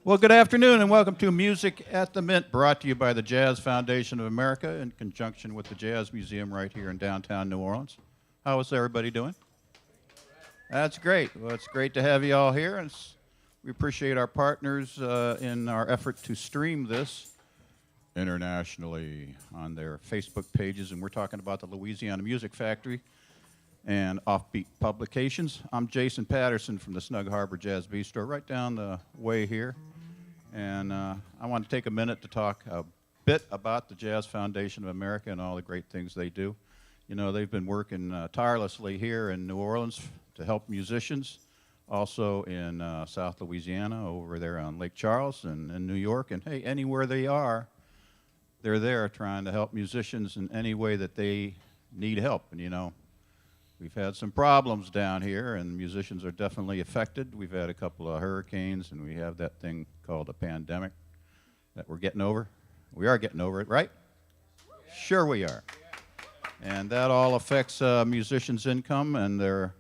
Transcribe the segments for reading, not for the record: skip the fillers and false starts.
Well, good afternoon and welcome to Music at the Mint, brought to you by the Jazz Foundation of America in conjunction with the Jazz Museum right here in downtown New Orleans. How is everybody doing? That's great. Well, it's great to have you all here. And we appreciate our partners in our effort to stream this internationally on their Facebook pages. And we're talking about the Louisiana Music Factory and Offbeat Publications. I'm Jason Patterson from the Snug Harbor Jazz Bistro right down the way here. And I want to take a minute to talk a bit about the Jazz Foundation of America and all the great things they do. You know, they've been working tirelessly here in New Orleans to help musicians, also in South Louisiana, over there on Lake Charles and in New York. And hey, anywhere they are, they're there trying to help musicians in any way that they need help. And you know, we've had some problems down here, and musicians are definitely affected. We've had a couple of hurricanes, and we have that thing called a pandemic that we're getting over. We are getting over it, right? Sure we are. And that all affects musicians' income and their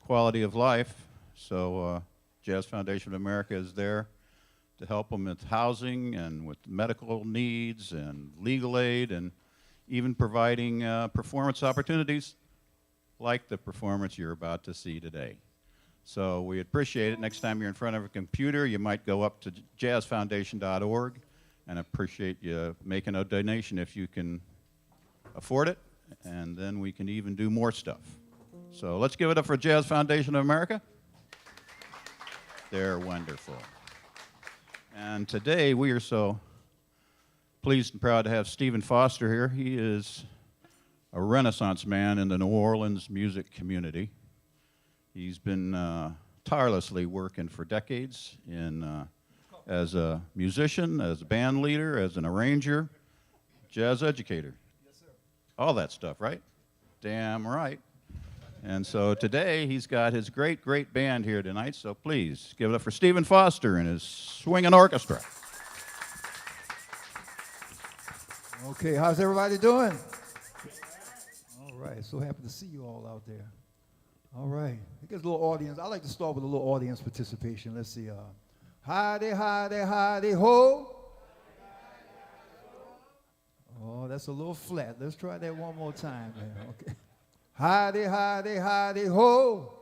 quality of life. So Jazz Foundation of America is there to help them with housing and with medical needs and legal aid and even providing performance opportunities like the performance you're about to see today. So we appreciate it. Next time you're in front of a computer, you might go up to jazzfoundation.org, and appreciate you making a donation if you can afford it, and then we can even do more stuff. So let's give it up for Jazz Foundation of America. They're wonderful. And today we are so pleased and proud to have Stephen Foster here. He is a Renaissance man in the New Orleans music community. He's been tirelessly working for decades as a musician, as a band leader, as an arranger, jazz educator. Yes, sir. All that stuff, right? Damn right. And so today he's got his great, great band here tonight, so please give it up for Stephen Foster and his swinging orchestra. Okay, how's everybody doing? All right, so happy to see you all out there. All right, I guess a little audience. I like to start with a little audience participation. Let's see. Hidey, hidey, hidey, ho. Oh, that's a little flat. Let's try that one more time, man. Okay. Hidey, hidey, hidey, ho.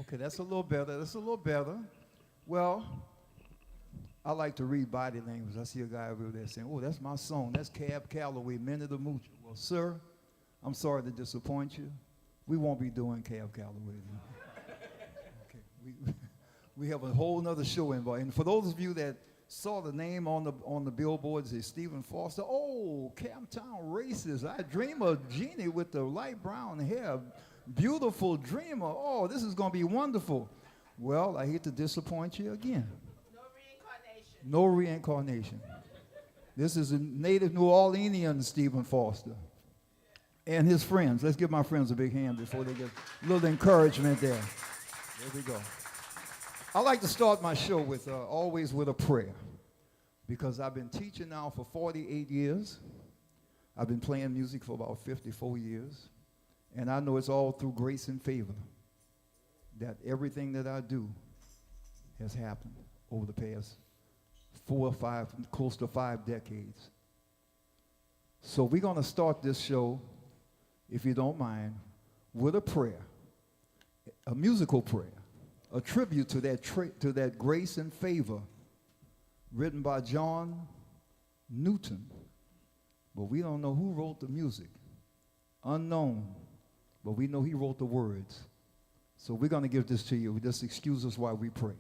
Okay, that's a little better. That's a little better. Well, I like to read body language. I see a guy over there saying, oh, that's my song. That's Cab Calloway, Men of the Mooch. Well, sir, I'm sorry to disappoint you. We won't be doing Cab Calloway. Okay, we have a whole nother show involved. And for those of you that saw the name on the billboards, is Stephen Foster. Oh, Camptown Racist. I dream of Jeannie with the light brown hair. Beautiful dreamer. Oh, this is going to be wonderful. Well, I hate to disappoint you again. No reincarnation. This is a native New Orleanian Stephen Foster and his friends. Let's give my friends a big hand before they get a little encouragement there. There we go. I like to start my show with always with a prayer, because I've been teaching now for 48 years. I've been playing music for about 54 years, and I know it's all through grace and favor that everything that I do has happened over the past 4 or 5, close to 5 decades. So we're going to start this show, if you don't mind, with a prayer, a musical prayer, a tribute to that grace and favor written by John Newton. But we don't know who wrote the music. Unknown, but we know he wrote the words. So we're going to give this to you. Just excuse us while we pray.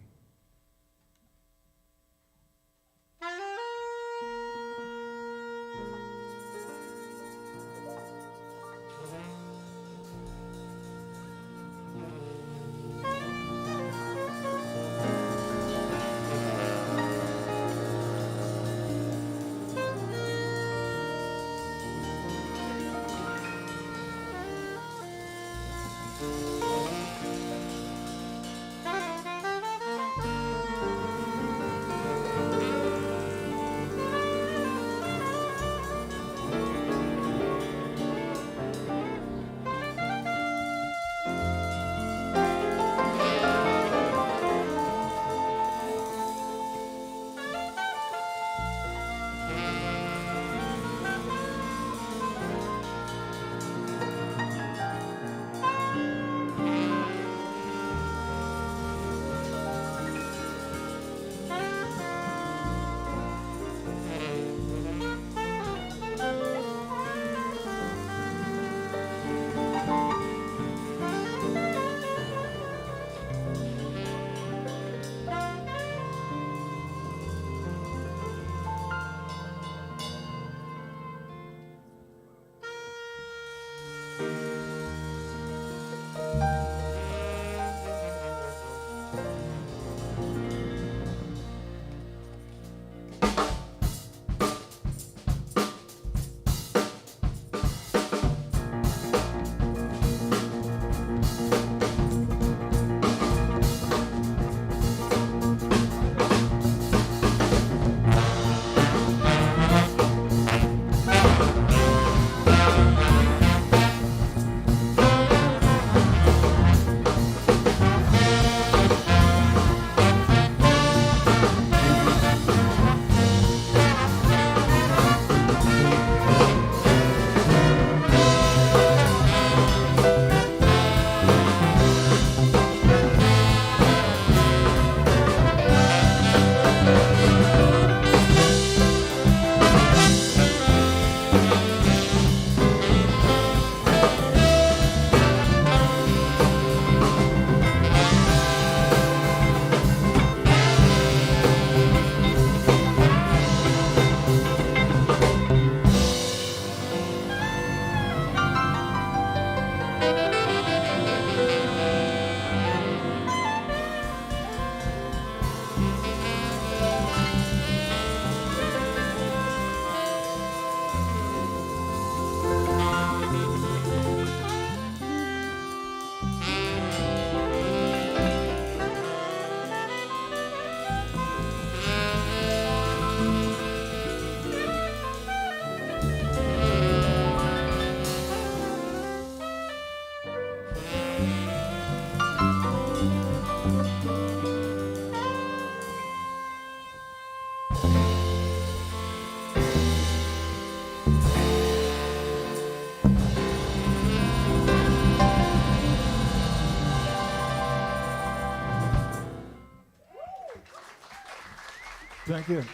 Thank you.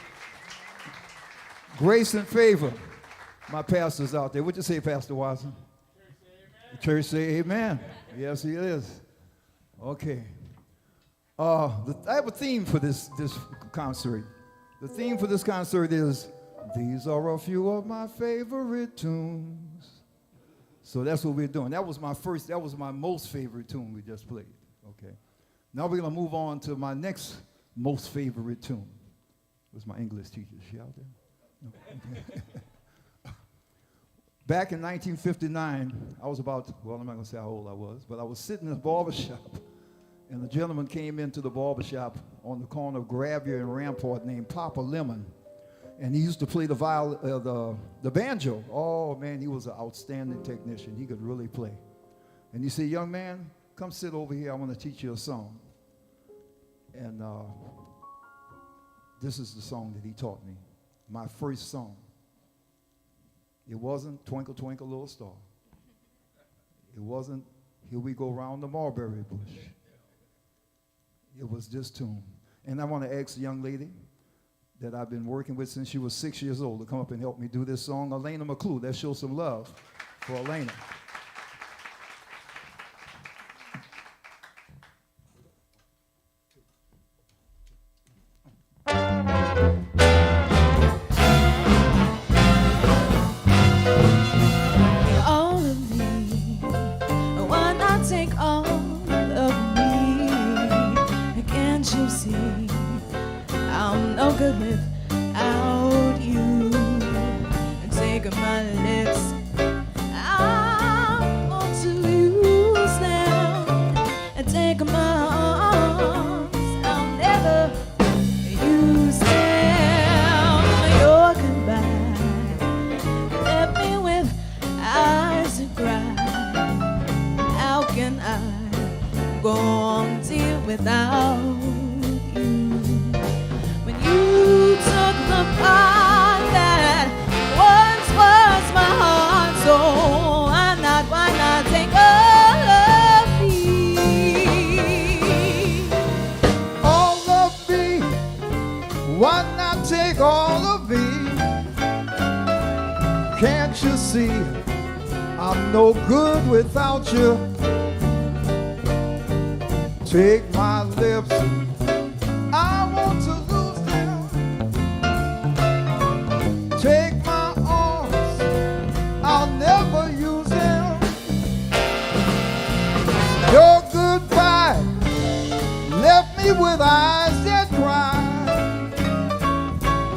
Grace and favor. My pastor's out there. What you say, Pastor Watson? The church say amen. Yes, he is. Okay. I have a theme for this concert. The theme for this concert is, these are a few of my favorite tunes. So that's what we're doing. That was my most favorite tune we just played. Okay. Now we're going to move on to my next most favorite tune. It was my English teacher. Is she out there? No. Okay. Back in 1959, I was about, well, I'm not going to say how old I was, but I was sitting in a barber shop, and a gentleman came into the barber shop on the corner of Gravier and Rampart named Papa Lemon, and he used to play the banjo. Oh, man, he was an outstanding technician. He could really play. And he said, young man, come sit over here. I want to teach you a song. And this is the song that he taught me, my first song. It wasn't Twinkle, Twinkle, Little Star. It wasn't Here We Go Round the Mulberry Bush. It was this tune. And I want to ask a young lady that I've been working with since she was 6 years old to come up and help me do this song, Elena McClue. Let's show some love for Elena. No good without you. Take my lips, I want to lose them. Take my arms, I'll never use them. Your goodbye left me with eyes that cry.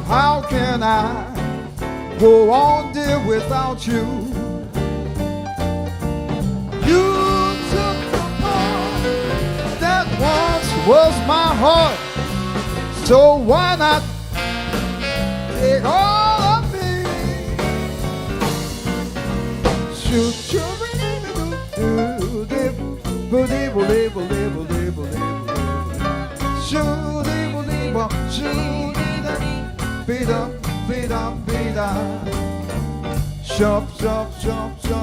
How can I go on, dear, without you? You took the part that once was my heart, so why not take all of me? Shoot, Jump, jump, jump, jump,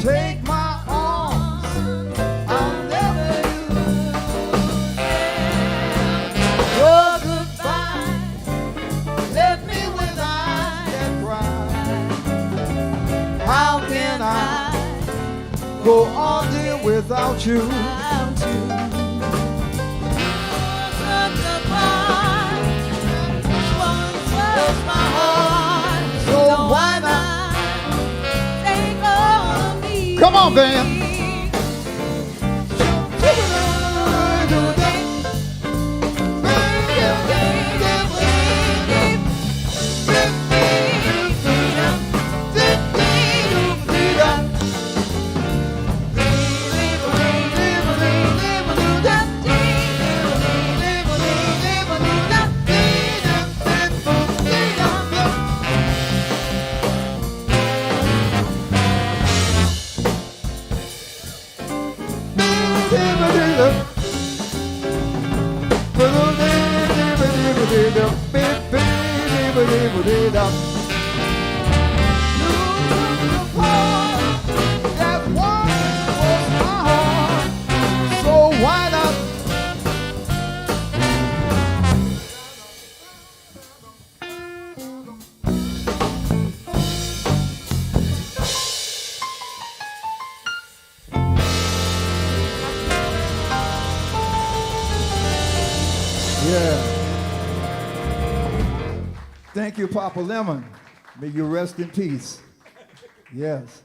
take my arms, I'll never use your goodbye left me with eyes that cry. How can I go on, dear, without you? Come on, band. Thank you, Papa Lemon. May you rest in peace. Yes.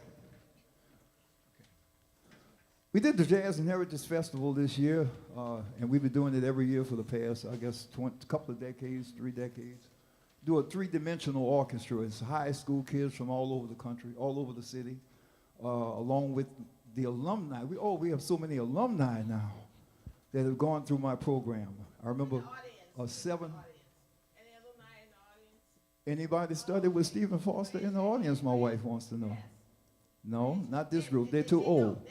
We did the Jazz and Heritage Festival this year, and we've been doing it every year for the past, I guess, couple of decades, 3 decades. Do a 3-dimensional orchestra. It's high school kids from all over the country, all over the city, along with the alumni. We have so many alumni now that have gone through my program. I remember 7. Anybody studied with Stephen Foster in the audience, my wife wants to know? No, not this group. They're too old.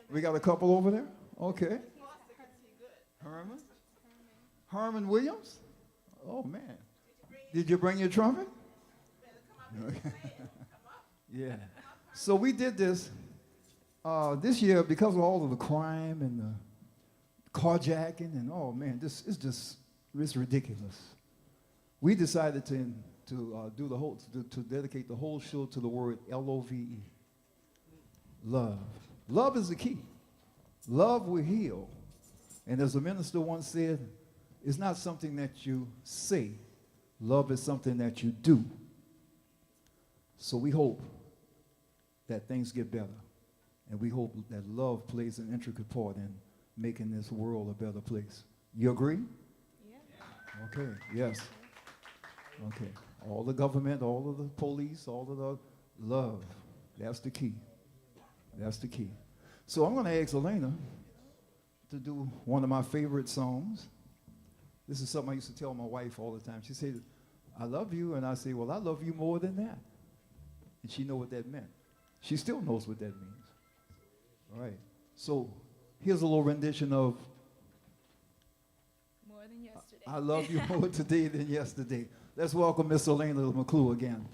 We got a couple over there? Okay. Herman? Herman Williams? Oh, man. Did you bring your trumpet? Okay. Yeah. So we did this year because of all of the crime and the carjacking and, oh, man, it's ridiculous. We decided to dedicate the whole show to the word L-O-V-E, love. Love is the key. Love will heal. And as a minister once said, it's not something that you say. Love is something that you do. So we hope that things get better. And we hope that love plays an intricate part in making this world a better place. You agree? Yeah. Okay, yes. Okay. All the government, all of the police, all of the love. That's the key. That's the key. So I'm going to ask Elena to do one of my favorite songs. This is something I used to tell my wife all the time. She said, I love you. And I say, well, I love you more than that. And she knows what that meant. She still knows what that means. All right. So here's a little rendition of More Than Yesterday. I love you more today than yesterday. Let's welcome Miss Elena McClure again.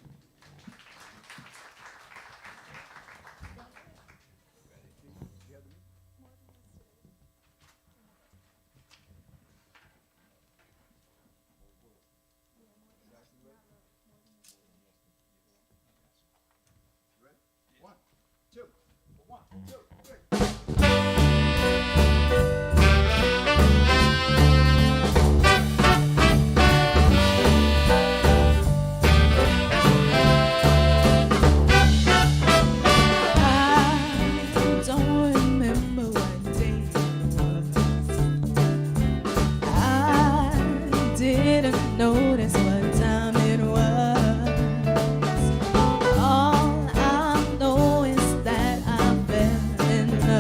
All I know is that I fell in love.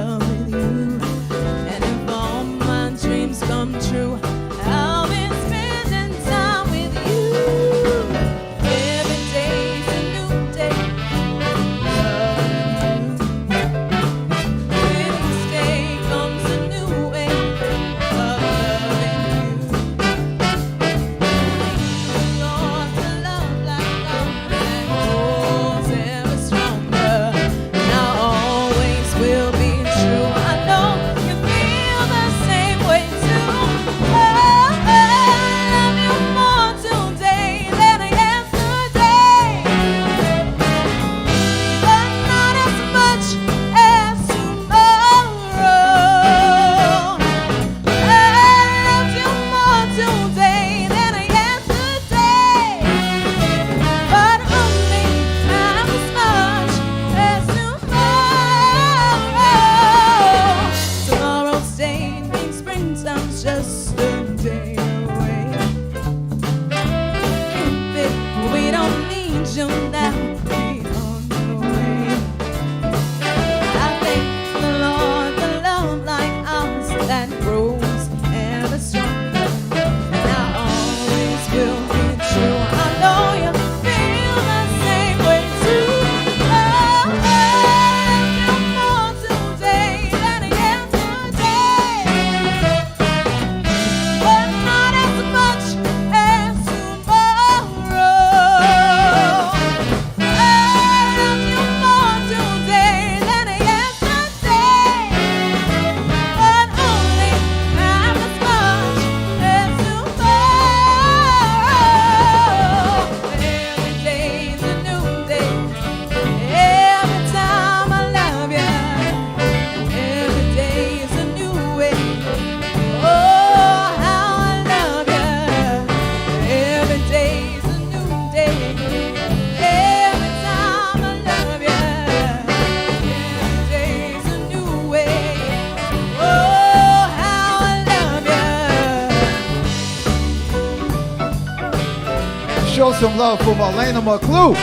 some love for Marlena McClue.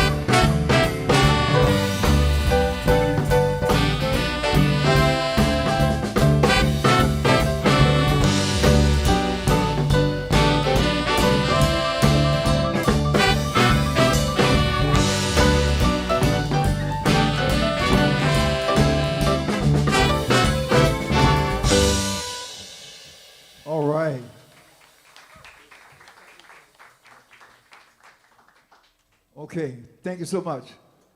All right. Okay, thank you so much.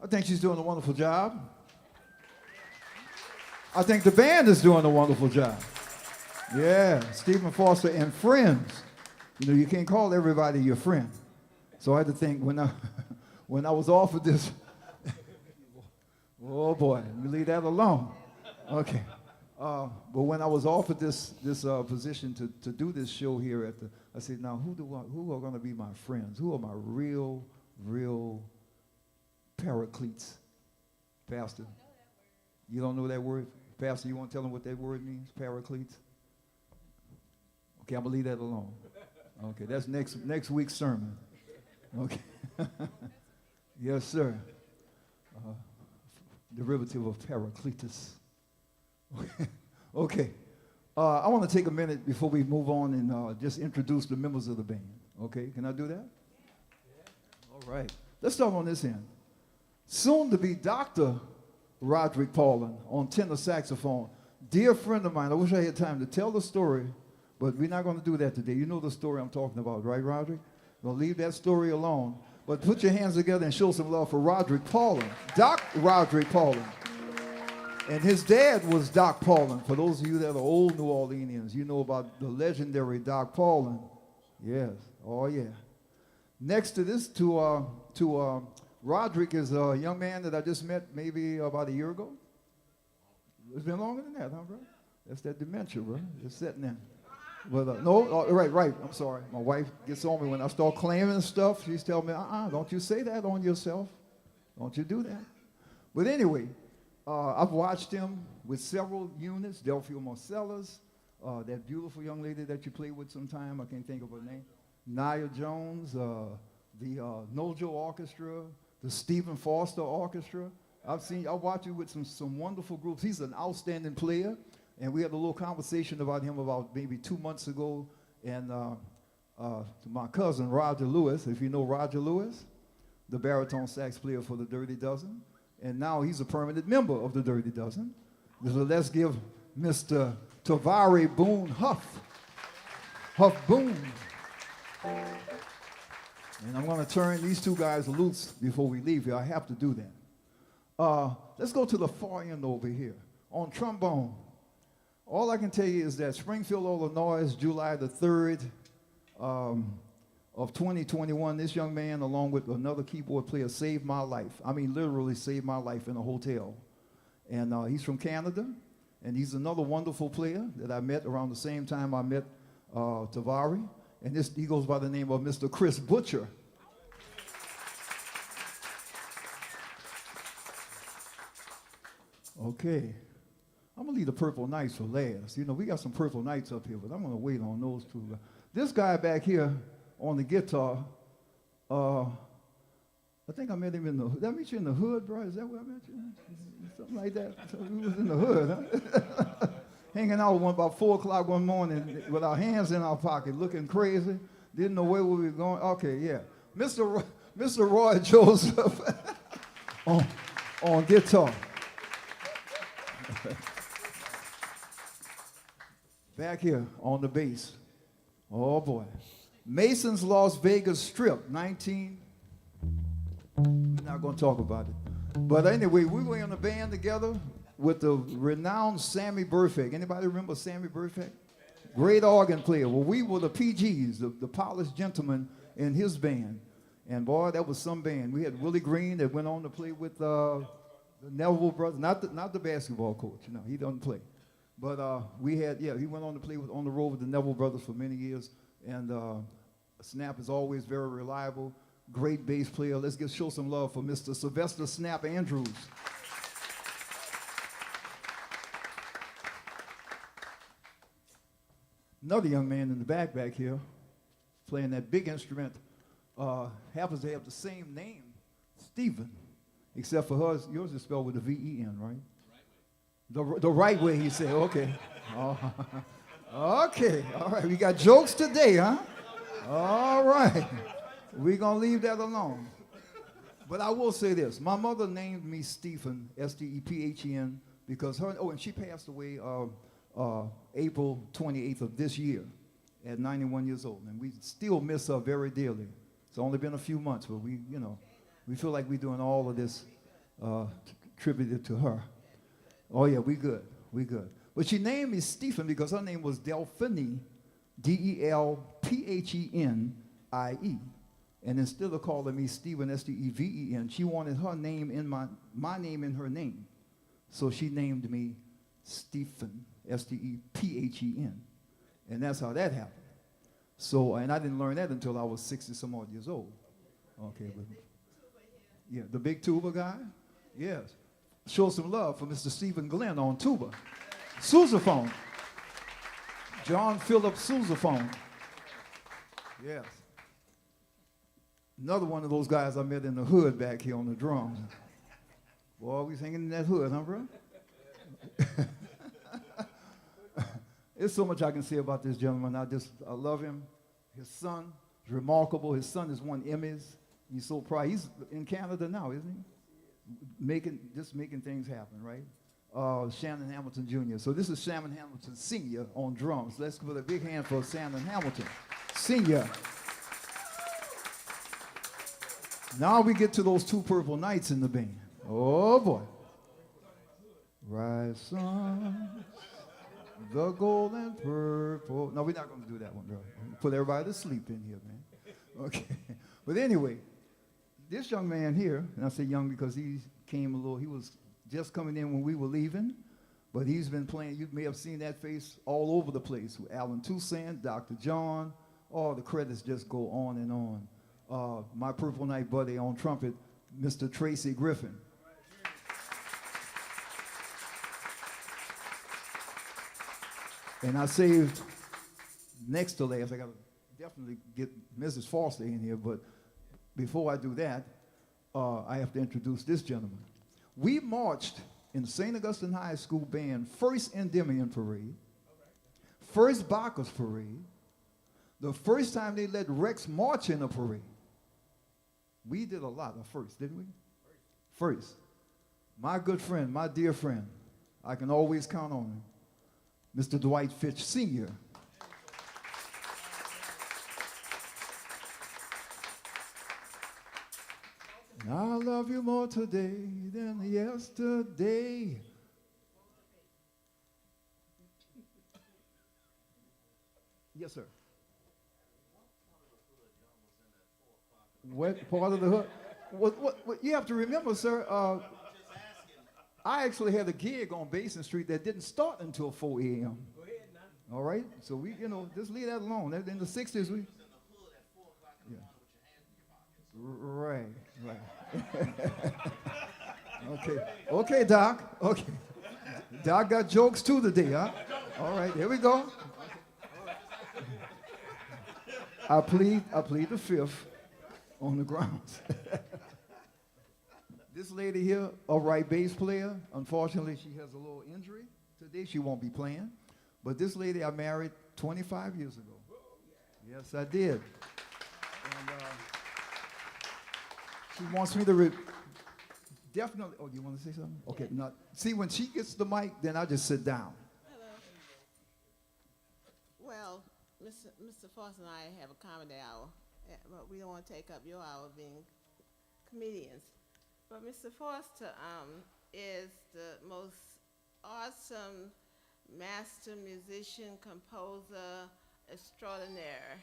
I think she's doing a wonderful job. I think the band is doing a wonderful job. Yeah, Stephen Foster and friends. You know, you can't call everybody your friend. So I had to think when I when I was offered this, oh boy, let me leave that alone. Okay. But when I was offered this position to do this show here at the, I said, now who are going to be my friends? Who are my real paracletes? Pastor, you don't know that word? Pastor, you want to tell them what that word means, paracletes? Okay, I'm going to leave that alone. Okay, that's next week's sermon. Okay. Yes, sir. Derivative of paracletus. Okay. I want to take a minute before we move on and just introduce the members of the band. Okay, can I do that? All right. Let's start on this end. Soon to be Dr. Roderick Paulin on tenor saxophone. Dear friend of mine, I wish I had time to tell the story, but we're not going to do that today. You know the story I'm talking about, right, Roderick? We'll leave that story alone. But put your hands together and show some love for Roderick Paulin, Doc Roderick Paulin. And his dad was Doc Paulin. For those of you that are old New Orleanians, you know about the legendary Doc Paulin. Yes, oh yeah. Next to this, to Roderick is a young man that I just met maybe about a year ago. It's been longer than that, huh, bro? That's that dementia, bro. It's setting in. But no, right. I'm sorry. My wife gets on me when I start claiming stuff. She's telling me, don't you say that on yourself. Don't you do that. But anyway, I've watched him with several units, Delphia Marcellus, that beautiful young lady that you play with sometime, I can't think of her name, Nia Jones, the Nojo Orchestra, the Stephen Foster Orchestra. I've watched you with some wonderful groups. He's an outstanding player, and we had a little conversation about him about maybe 2 months ago, and to my cousin, Roger Lewis, if you know Roger Lewis, the baritone sax player for the Dirty Dozen. And now he's a permanent member of the Dirty Dozen. So let's give Mr. Tavari Boone Huff Boone. And I'm going to turn these two guys loose before we leave here. I have to do that. Let's go to the far end over here. On trombone, all I can tell you is that Springfield, Illinois, July the 3rd of 2021, this young man, along with another keyboard player, saved my life. I mean, literally saved my life in a hotel. And he's from Canada, and he's another wonderful player that I met around the same time I met Tavari. And he goes by the name of Mr. Chris Butcher. Okay. I'm going to leave the Purple Knights for last. You know, we got some Purple Knights up here, but I'm going to wait on those two. This guy back here on the guitar, I think I met him in the, did I meet you in the hood, bro? Is that where I met you? Something like that. So we was in the hood, huh? Hanging out about 4 o'clock one morning with our hands in our pocket, looking crazy. Didn't know where we were going. Okay, yeah. Mr. Roy Joseph on guitar. Back here on the bass. Oh, boy. Mason's Las Vegas Strip, we're not going to talk about it. But anyway, we were in a band together with the renowned Sammy Burfeck. Anybody remember Sammy Burfeck? Great organ player. Well, we were the PGs, the polished gentlemen in his band. And boy, that was some band. We had Willie Green that went on to play with the Neville brothers, not the basketball coach. No, he doesn't play. But we had, he went on to play on the road with the Neville brothers for many years. And Snap is always very reliable. Great bass player. Let's show some love for Mr. Sylvester Snap Andrews. Another young man in the back here, playing that big instrument happens to have the same name, Stephen, except for hers, yours is spelled with a V-E-N, right? The right way, he said, okay. Okay, all right, we got jokes today, huh? All right, we're going to leave that alone. But I will say this, my mother named me Stephen, S-T-E-P-H-E-N, because her, and she passed away April 28th of this year at 91 years old, and we still miss her very dearly. It's only been a few months, but we, we feel like we're doing all of this attributed to her. Oh yeah, we good. But she named me Stephen because her name was Delphine, D-E-L-P-H-E-N-I-E. And instead of calling me Stephen, S-T-E-V-E-N, she wanted her name in my name in her name. So she named me Stephen, S-T-E-P-H-E-N. And that's how that happened. So, and I didn't learn that until I was 60-some odd years old. Okay, but yeah, the big tuba guy? Yes. Show some love for Mr. Stephen Glenn on tuba. Sousaphone. John Philip Sousaphone. Yes. Another one of those guys I met in the hood back here on the drums. Boy, we singing in that hood, huh, bro? There's so much I can say about this gentleman. I love him. His son is remarkable. His son has won Emmys. He's so proud. He's in Canada now, isn't he? Making things happen, right? Shannon Hamilton Jr. So this is Shannon Hamilton Sr. on drums. Let's put a big hand for Shannon Hamilton Sr. Now we get to those two purple knights in the band. Oh boy. Rise sun, the gold and purple. No, we're not going to do that one, bro. Put everybody to sleep in here, man. Okay. But anyway, this young man here, and I say young because he was just coming in when we were leaving, but he's been playing, you may have seen that face all over the place with Alan Toussaint, Dr. John, all the credits just go on and on. My Purple Knight buddy on trumpet, Mr. Tracy Griffin. And I saved next to last. I got to definitely get Mrs. Foster in here, but before I do that, I have to introduce this gentleman. We marched in St. Augustine High School band, first Endymion Parade, first Bacchus Parade, the first time they let Rex march in a parade. We did a lot of first, didn't we? First. My good friend, my dear friend, I can always count on him, Mr. Dwight Fitch Sr. I love you more today than yesterday. Yes, sir. What part of the hood? What you have to remember, sir, I actually had a gig on Basin Street that didn't start until 4 a.m. Go ahead now. All right? So we, just leave that alone. In the 60s, we... Yeah. Right. Okay, Doc. Okay. Doc got jokes too today, huh? All right, here we go. I plead the fifth on the grounds. This lady here, a right bass player, unfortunately she has a little injury. Today she won't be playing. But this lady I married 25 years ago. Yes, I did. And she wants me to definitely, oh, you want to say something? Okay, now, see, when she gets the mic, then I just sit down. Hello. Well, Mr. Foster and I have a comedy hour, but we don't want to take up your hour being comedians. But Mr. Foster is the most awesome master musician, composer, extraordinaire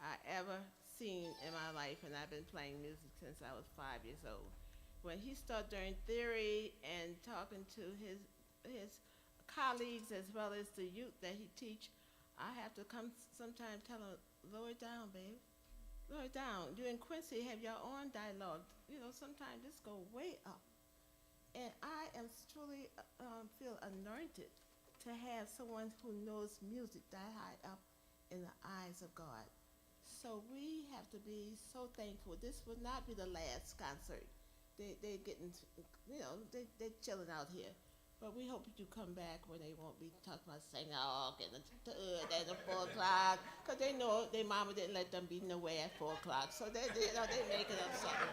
I ever seen in my life, and I've been playing music since I was 5 years old. When he started doing theory and talking to his colleagues as well as the youth that he teach, I have to come sometime tell him, lower it down, babe. Lower it down. You and Quincy have your own dialogue. Sometimes this go way up. And I am truly feel anointed to have someone who knows music that high up in the eyes of God. So we have to be so thankful. This will not be the last concert. They're getting, they're chilling out here. But we hope that you come back when they won't be talking about singing and the at 4 o'clock. Because they know their mama didn't let them be nowhere at 4 o'clock. So they're making up something.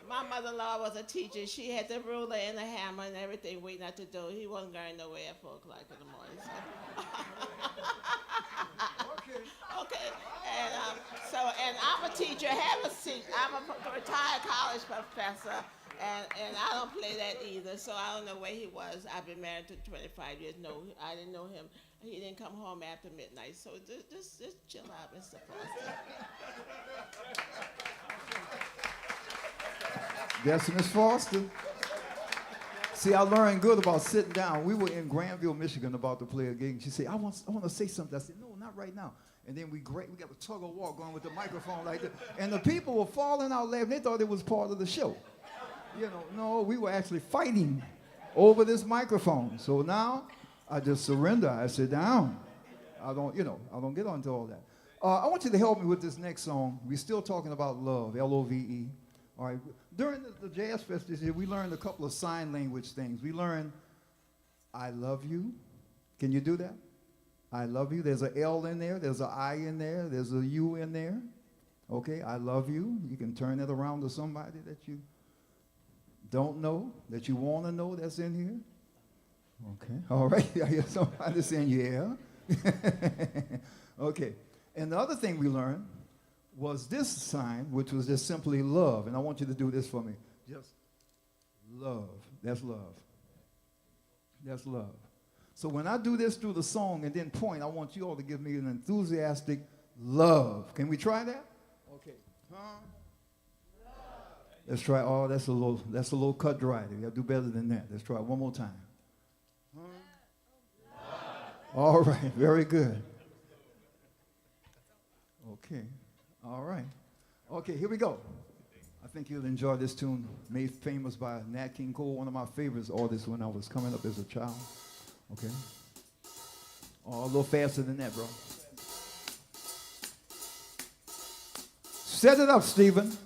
My mother-in-law was a teacher. She had the ruler and the hammer and everything waiting at the door. He wasn't going nowhere at 4 o'clock in the morning. So. Okay. And I'm a teacher. I'm a retired college professor. And I don't play that either, so I don't know where he was. I've been married to 25 years. No, I didn't know him. He didn't come home after midnight. So just chill out, Mr. Foster. Yes, Miss Foster. See, I learned good about sitting down. We were in Granville, Michigan, about to play a gig. And she said, I want to say something. I said, no, not right now. And then we got a tug of war going with the microphone like that. And the people were falling out laughing. They thought it was part of the show. No, we were actually fighting over this microphone. So now I just surrender. I sit down. I don't get onto all that. I want you to help me with this next song. We're still talking about love, L-O-V-E. All right. During the Jazz Fest this year, we learned a couple of sign language things. We learned, I love you. Can you do that? I love you. There's a L in there. There's an I in there. There's a U in there. Okay, I love you. You can turn it around to somebody that you don't know, that you want to know that's in here. Okay, all right. I hear somebody saying, yeah. Okay, and the other thing we learned was this sign, which was just simply love. And I want you to do this for me. Just love. That's love. That's love. So when I do this through the song and then point, I want you all to give me an enthusiastic love. Can we try that? Okay. Let's try. Oh, that's a little cut dry. You got to do better than that. Let's try it one more time. All right. Very good. Okay. All right. Okay, here we go. I think you'll enjoy this tune, made famous by Nat King Cole, one of my favorite artists when I was coming up as a child. Okay. Oh, a little faster than that, bro. Set it up, Stephen.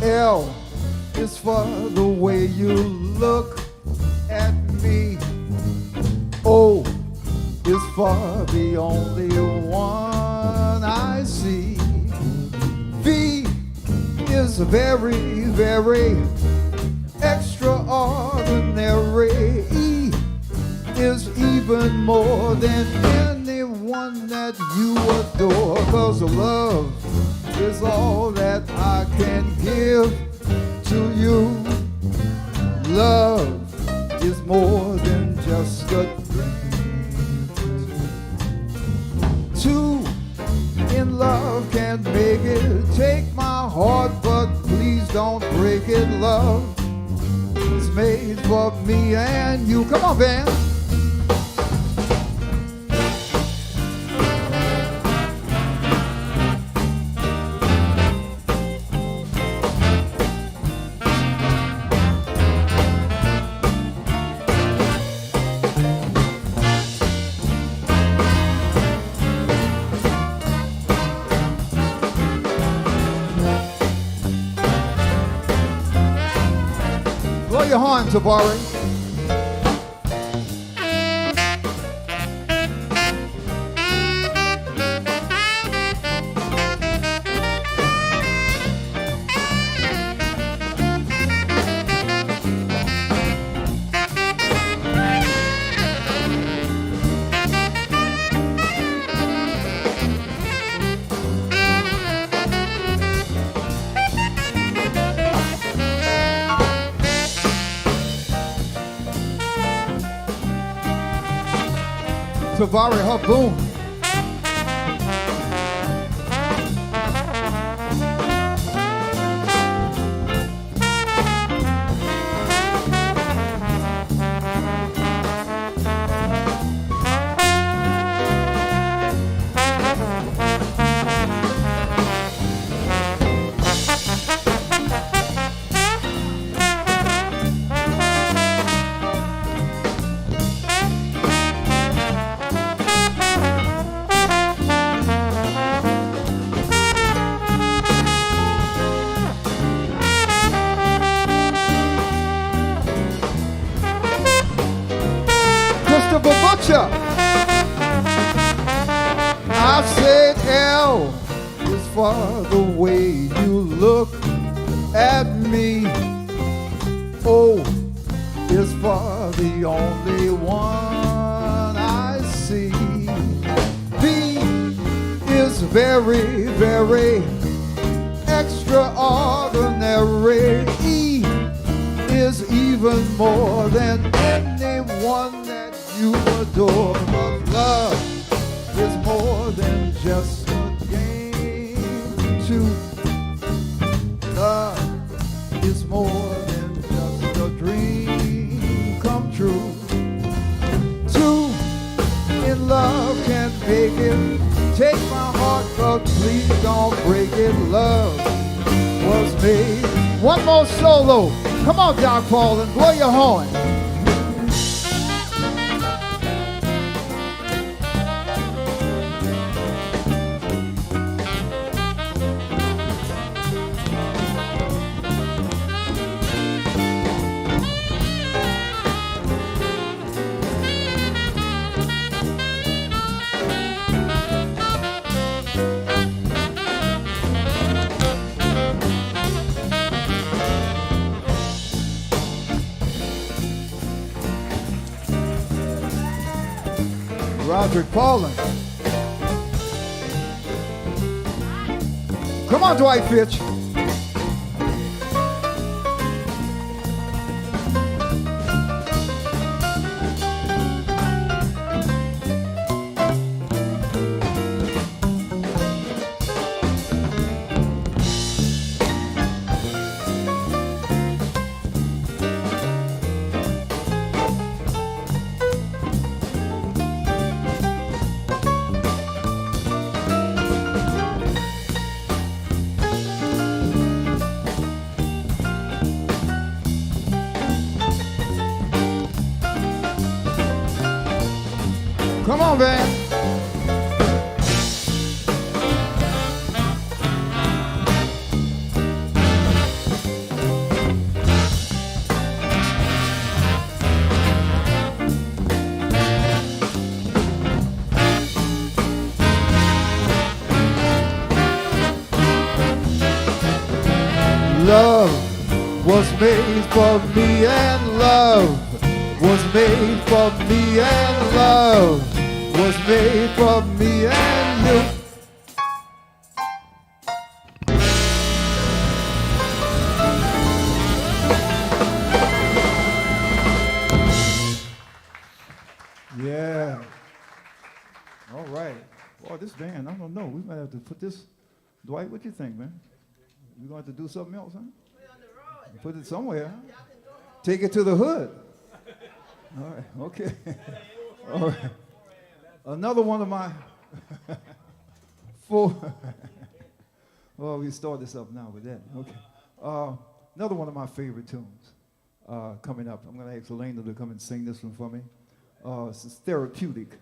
L is for the way you look at me. O is for the only one I see. V is very, very extraordinary. E is even more than anyone that you adore, 'cause love is all that I can give to you. Love is more than just a dream. Two in love can't make it. Take my heart, but please don't break it. Love is made for me and you. Come on, band. Blow your horn, Tabari. Tavari Haboon. I said L is for the way you look at me. O is for the only one I see. B is very, very extraordinary. E is even more than anyone that you adore. But love is more than just a game to love is more than just a dream come true. Two in love can make it. Take my heart, but please don't break it. Love was made. One more solo. Come on, Doc Paul, and blow your horn. Roderick Paulin. Come on, Dwight Fitch. Come on, man. Love was made for me, and love was made for me, and love was made for me and you. Yeah. All right. Boy, this band, I don't know. We might have to put this. Dwight, what you think, man? We going to have to do something else, huh? Put it somewhere. Take it to the hood. All right. Okay. All right. Another one of my four. Well, we start this up now with that. Okay. Another one of my favorite tunes coming up. I'm going to ask Elena to come and sing this one for me. This is therapeutic.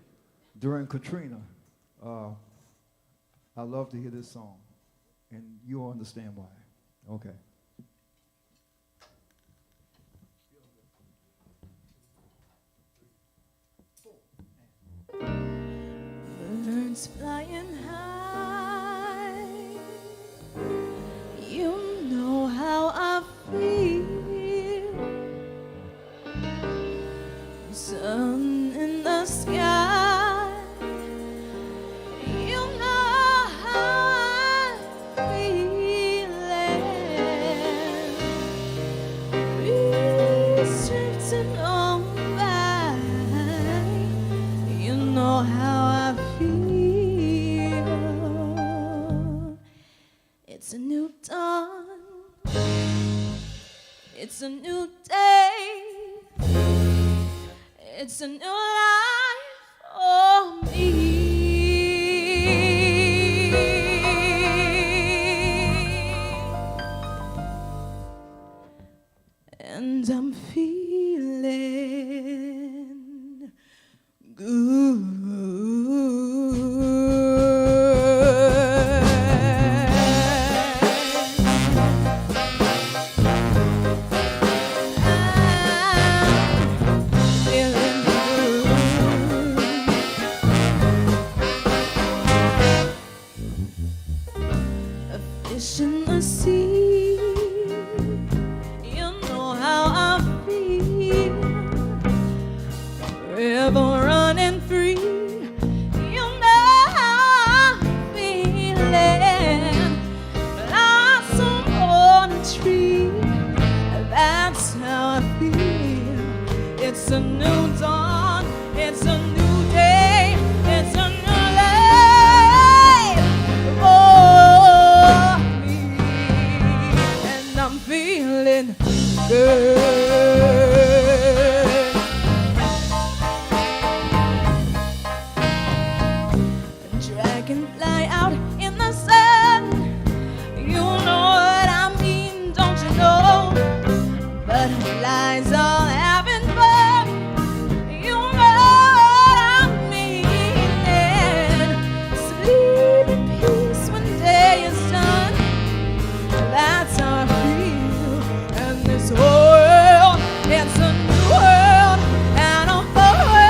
During Katrina, I love to hear this song, and you'll understand why. Okay. Birds flying high, you know how I feel. Sun in the sky, you know how I feel. Breeze drifting on by, you know how feel. It's a new dawn. It's a new day. It's a new life for me. And I'm feeling good. Fish in the sea, you know how I feel. River running free, you know how I'm feeling. Blossom on a tree, that's how I feel. It's a new dawn, it's a new day, it's a new life for me, and I'm feeling good. Dragonfly out in the sun, you know what I mean, don't you know? Butterflies all having fun, you know what I mean. Sleep in peace when day is done, that's how I feel. And this world, it's a new world, and I'm for me.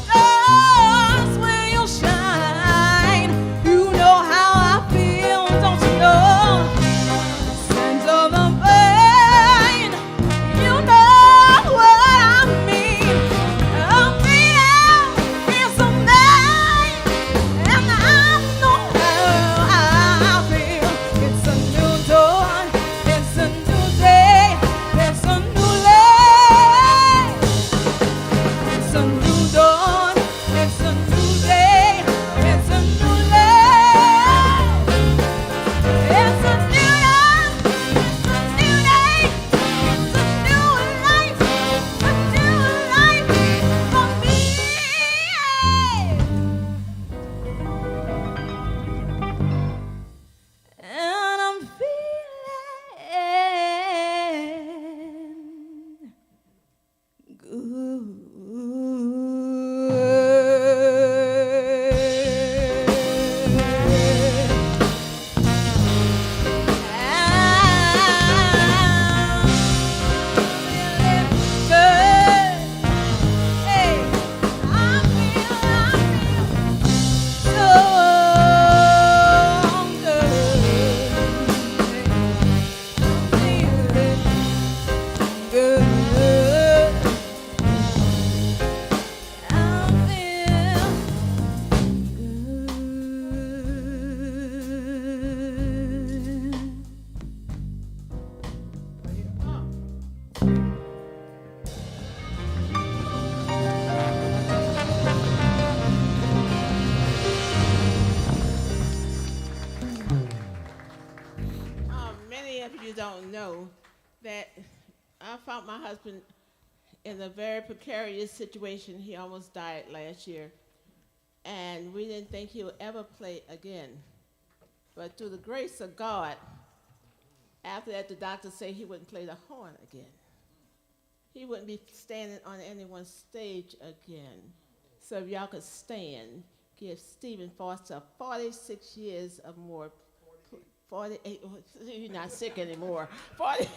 Stars will shine, you know how I feel, don't you know? Scent of the vine, you know what I mean. I'm feeling so nice, and I know how I feel. It's a new dawn, it's a new day, it's a new life. It's a new dawn, it's a new day, it's a new life. It's a new dawn, it's a new day, it's a new life, a new life for me. And I'm feeling Many of you don't know that I found my husband in a very precarious situation. He almost died last year, and we didn't think he would ever play again. But through the grace of God, after that, the doctor said he wouldn't play the horn again. he wouldn't be standing on anyone's stage again. So if y'all could stand, give Stephen Foster 46 years of more, 48, you're not sick anymore, 48,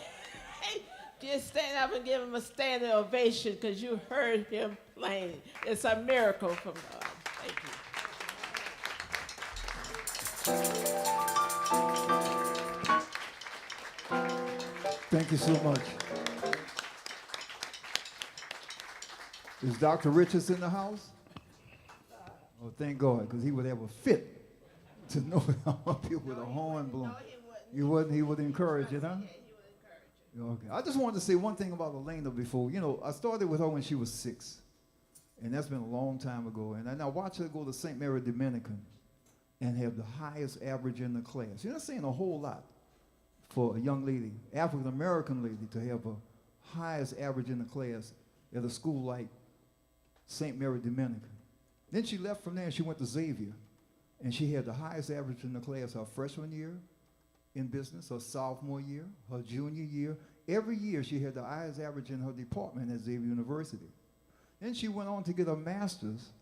just stand up and give him a standing ovation because you heard him playing. It's a miracle from God. Thank you. Thank you so much. Is Dr. Richards in the house? Oh, thank God, because he would have a fit to know that I'm up here with a horn blown. No, He would encourage it, huh? Yeah, he would encourage you. Okay. I just wanted to say one thing about Elena before. You know, I started with her when she was 6, and that's been a long time ago. And I watched her go to St. Mary Dominican and have the highest average in the class. You're not saying a whole lot for a young lady, African-American lady, to have a highest average in the class at a school like St. Mary Dominican. Then she left from there and she went to Xavier, and she had the highest average in the class her freshman year in business, her sophomore year, her junior year. Every year she had the highest average in her department at Xavier University. Then she went on to get a master's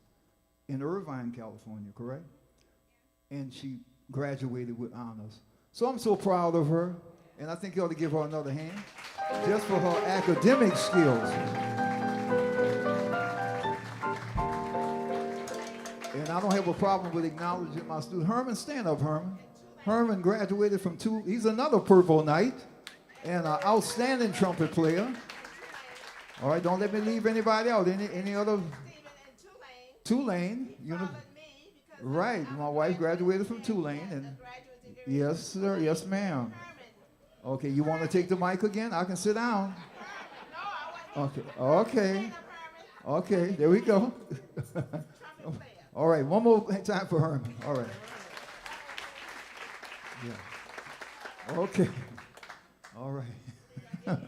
in Irvine, California, correct? And she graduated with honors. So I'm so proud of her, and I think you ought to give her another hand just for her academic skills. And I don't have a problem with acknowledging my student. Herman, stand up, Herman. Herman graduated from he's another Purple Knight and an outstanding trumpet player. All right, don't let me leave anybody out. Any other? Stephen and Tulane. followed me because Right, my wife graduated from Tulane. the And graduate degree. yes, sir, yes, ma'am. Herman. Okay, you want to take the mic again? I can sit down. No, I wasn't. Okay, okay, Stand up, Herman. okay, there we go. Trumpet player. All right, one more time for Herman. All right. Yeah. Okay. All right.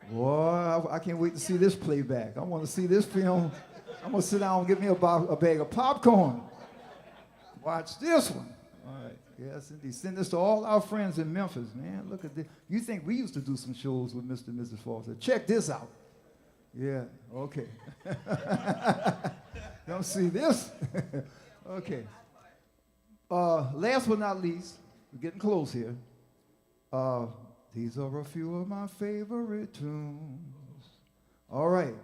Boy, I can't wait to see this playback. I want to see this film. I'm going to sit down and get me a bag of popcorn. Watch this one. All right. Yes, indeed. Send this to all our friends in Memphis, man. Look at this. You think we used to do some shows with Mr. and Mrs. Foster. Check this out. Yeah, okay. Don't see this? Okay. Last but not least, we're getting close here. These are a few of my favorite tunes. All right.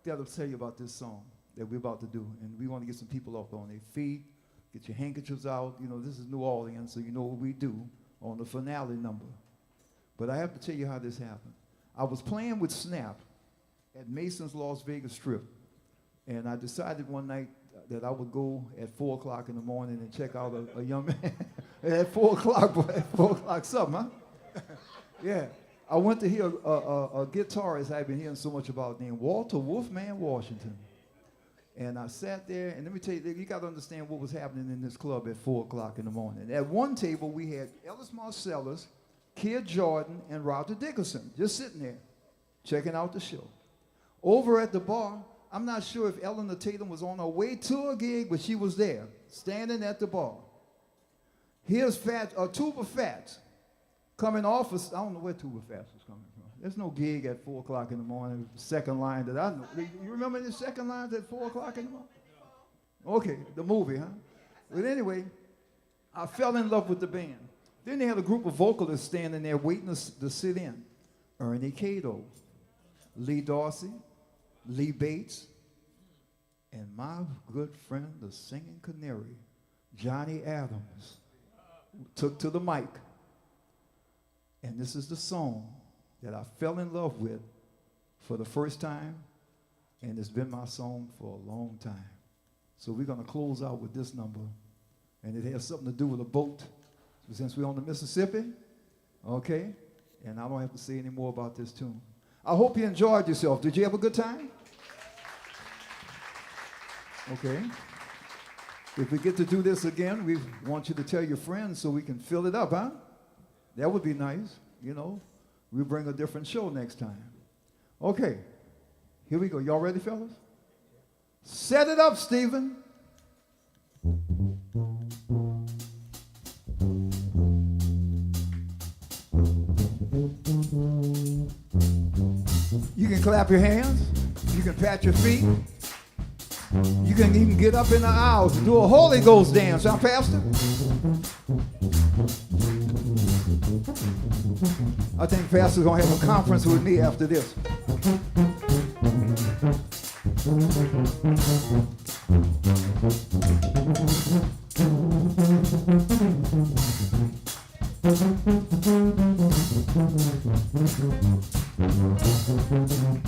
Got to tell you about this song that we're about to do. And we want to get some people up on their feet, get your handkerchiefs out. You know, this is New Orleans, so you know what we do on the finale number. But I have to tell you how this happened. I was playing with Snap at Mason's Las Vegas Strip. And I decided one night that I would go at 4 o'clock in the morning and check out a young man. At 4 o'clock, boy, at 4 o'clock something, huh? Yeah. I went to hear a guitarist I've been hearing so much about named Walter Wolfman Washington. And I sat there, and let me tell you, you got to understand what was happening in this club at 4 o'clock in the morning. At one table, we had Ellis Marcellus, Kid Jordan, and Roger Dickerson just sitting there, checking out the show. Over at the bar, I'm not sure if Eleanor Tatum was on her way to a gig, but she was there, standing at the bar. Here's Tuba Fats coming off of, I don't know where Tuba Fats was coming from. There's no gig at 4 o'clock in the morning, second line that I know. You remember the second lines at 4 o'clock in the morning? Okay, the movie, huh? But anyway, I fell in love with the band. Then they had a group of vocalists standing there waiting to sit in. Ernie Cato, Lee Dorsey, Lee Bates, and my good friend, the singing canary, Johnny Adams, took to the mic. And this is the song that I fell in love with for the first time, and it's been my song for a long time. So we're going to close out with this number, and it has something to do with a boat. So since we're on the Mississippi, okay, and I don't have to say any more about this tune. I hope you enjoyed yourself. Did you have a good time? Okay. If we get to do this again, we want you to tell your friends so we can fill it up, huh? That would be nice, you know. We'll bring a different show next time. Okay. Here we go. Y'all ready, fellas? Set it up, Stephen. You can can clap your hands. You can pat your feet. You can even get up in the aisles and do a Holy Ghost dance, huh, Pastor? I think Pastor's gonna have a conference with me after this.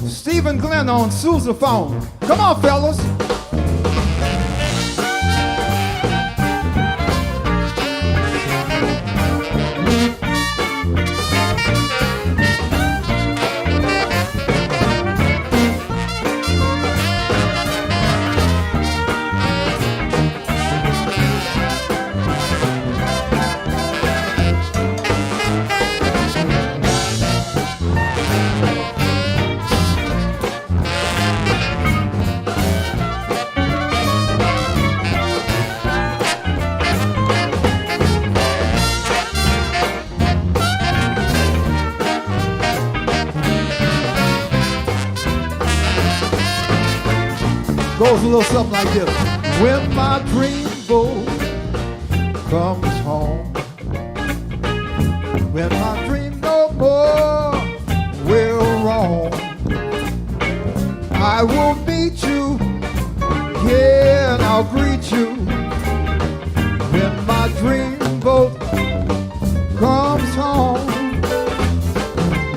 Stephen Glenn on sousaphone. Come on, fellas. Goes a little something like this. When my dream boat comes home, when my dream no more will roam, I will meet you, yeah, and I'll greet you. When my dream boat comes home,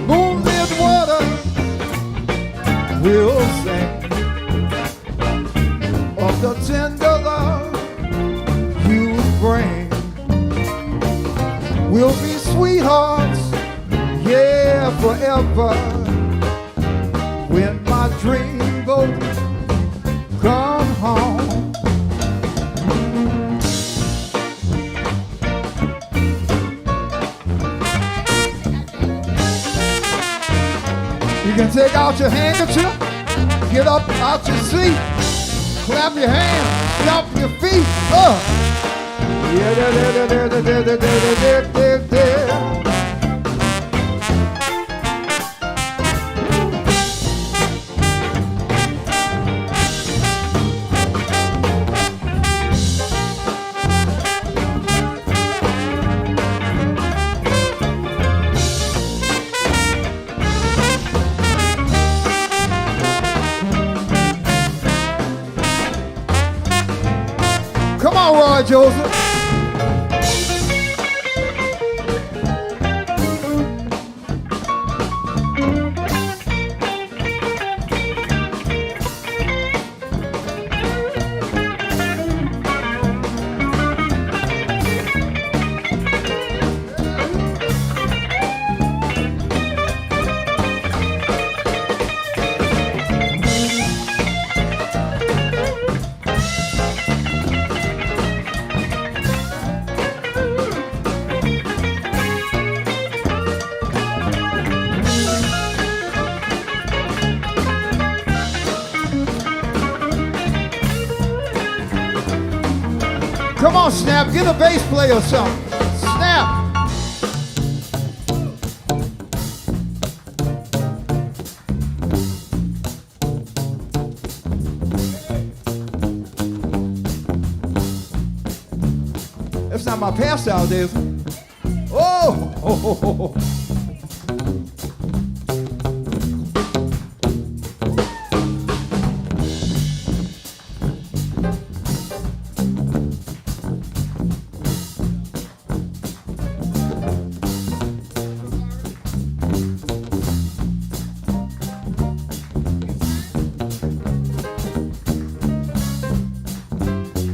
moonlit water will sing of the tender love you bring. We'll be sweethearts, yeah, forever. When my dream boat come home. You can take out your handkerchief, get up out your seat, clap your hands, stomp your feet. Yeah, Come on, Roy Joseph. Come on, Snap, get a bass player or something. Snap. That's not my pass out, is it? Oh!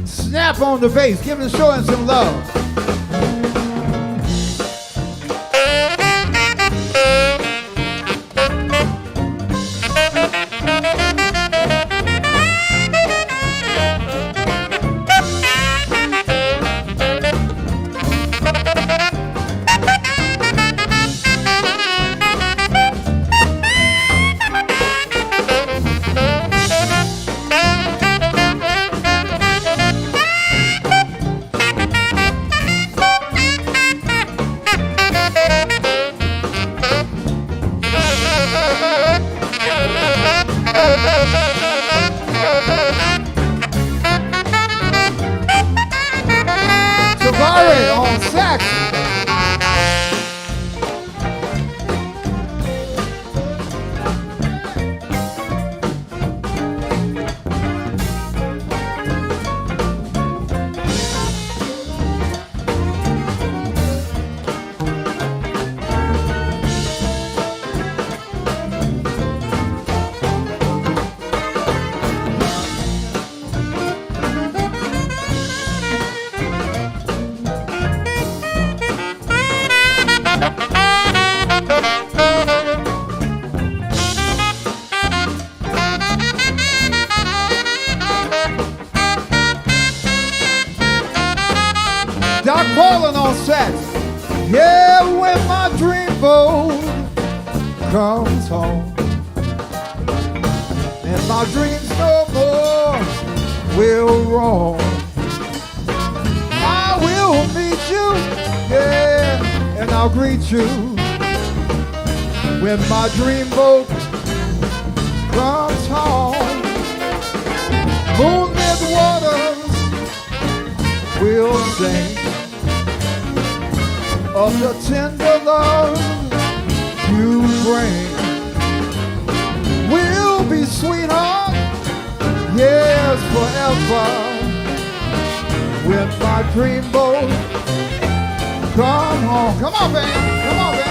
Snap on the bass, give him showing some love. Falling on sax. Yeah, when my dreamboat comes home, and my dreams no more will roam. I will meet you, yeah, and I'll greet you when my dreamboat comes home. Moonlit waters will sing of the tender love you bring. We'll be sweetheart, yes, forever. When my dreamboat come home. Come on, man. Come on, man.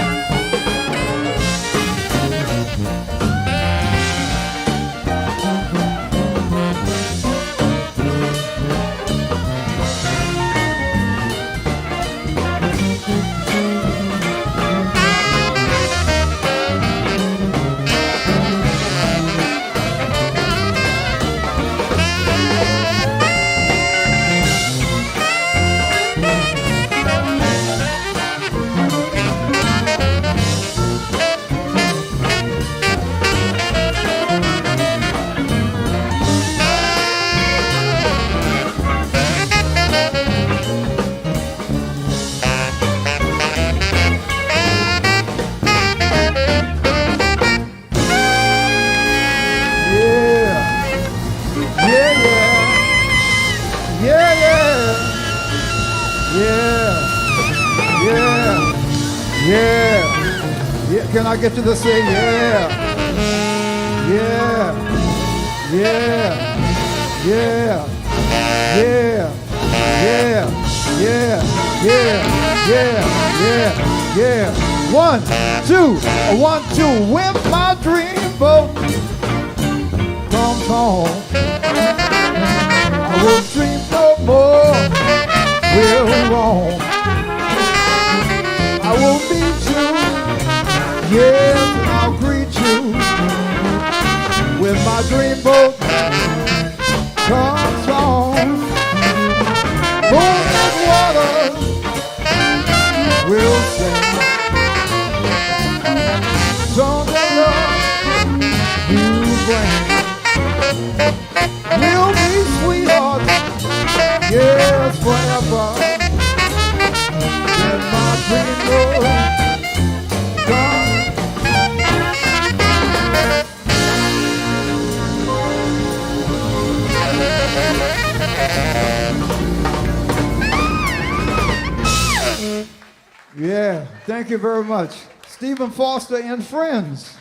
Can I get you to say yeah? Yeah. Yeah. Yeah. Yeah. Yeah. Yeah. Yeah. Yeah. Yeah. Yeah. 1, 2, 1, 2. When my dreamboat comes home, I will dream no more. We'll roam. I will meet you. Yes, and I'll greet you when my dreamboat comes home. Moonlit waters will sing songs of love you bring. We'll be sweethearts, yes, forever. When my dreamboat comes. Yeah, thank you very much. Stephen Foster and friends.